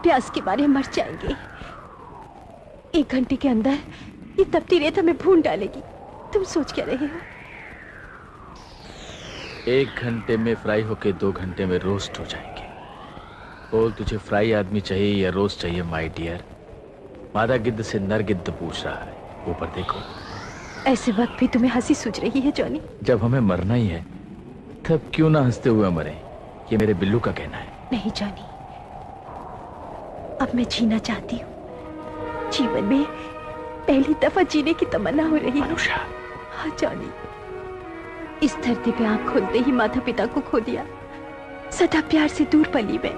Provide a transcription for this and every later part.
प्यास के मारे मर जाएंगे। 1 घंटे के अंदर ये तपती रेत हमें भून डालेगी। तुम सोच क्या रहे हो? 1 घंटे में फ्राई होके 2 घंटे में रोस्ट हो जाएंगे। बोल, तुझे फ्राई आदमी चाहिए या रोस्ट चाहिए माय डियर? मादा गिद्ध से नर गिद्ध पूछ रहा है। ऊपर देखो। ऐसे वक्त भी तुम्हें हंसी सूझ रही है जॉनी? जब हमें मरना ही है तब क्यों ना हंसते हुए मरे, ये मेरे बिल्लू का कहना है। नहीं जॉनी, अब मैं जीना चाहती हूँ। जीवन में पहली दफा जीने की तमन्ना हो रही है। अनुषा। हाँ जॉनी, इस धरती पे आंख खोलते ही माता पिता को खो दिया। सदा प्यार से दूर पली मैं।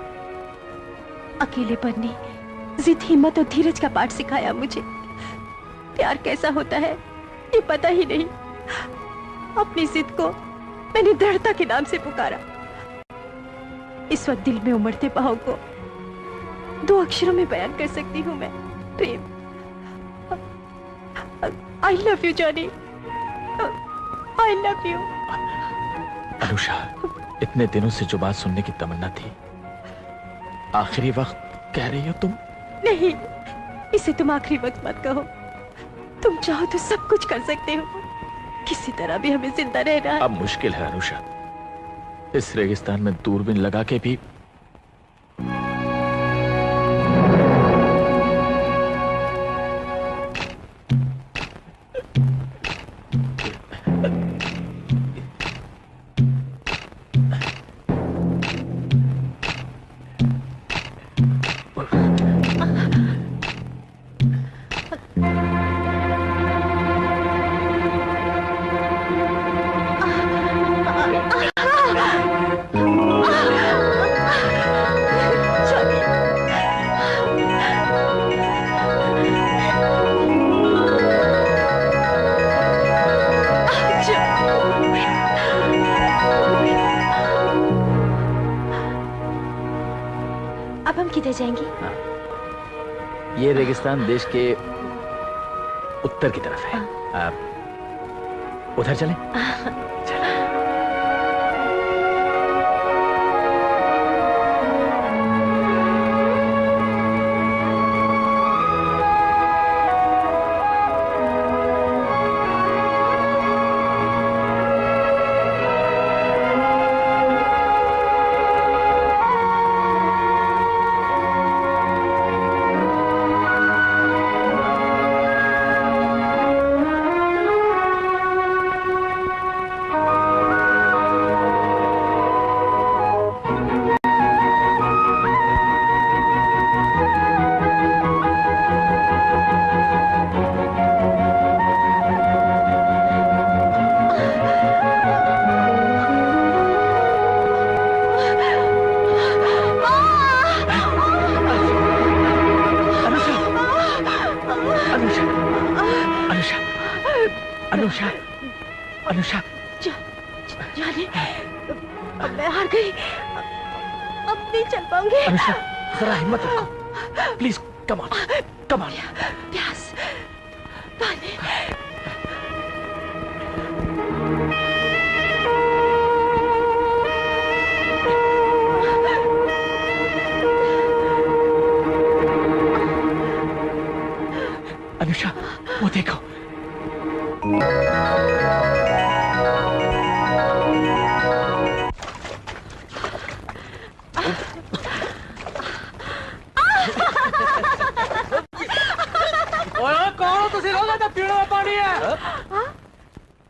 अकेलेपन ने जिद, हिम्मत और धीरज का पाठ सिखाया मुझे। प्यार कैसा होता है ये पता ही नहीं। अपनी जिद को मैंने दृढ़ता के नाम से पुकारा। इस वक्त दिल में उमड़ते भाव को 2 अक्षरों में बयान कर सकती हूँ मैं। प्रेम। I love you Johnny. I love you। Anusha, इतने दिनों से जो बात सुनने की तमन्ना थी, आखिरी वक्त कह रही हो तुम? नहीं, इसे तुम आखिरी वक्त मत कहो। तुम चाहो तो सब कुछ कर सकते हो। किसी तरह भी हमें जिंदा रहना है। अब मुश्किल है अनुषा। इस रेगिस्तान में दूरबीन लगा के भी जाएंगे? ये रेगिस्तान देश के उत्तर की तरफ है। आप उधर चलें? अनुषा, अनुषा, जाने, मैं हार गई। अब नहीं चल पाऊंगी। अनुषा, जरा हिम्मत रखो। Please, come on, come on. प्यास, पानी। अनुषा, वो देखो।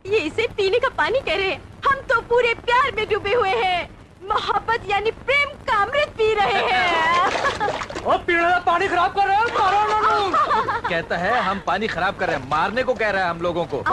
ये इसे पीने का पानी कह रहे हैं। हम तो पूरे प्यार में डूबे हुए हैं। मोहब्बत यानी प्रेम का अमृत पी रहे हैं। और पीने का पानी खराब कर रहे हैं। कहता है हम पानी खराब कर रहे हैं, मारने को कह रहा है हम लोगों को।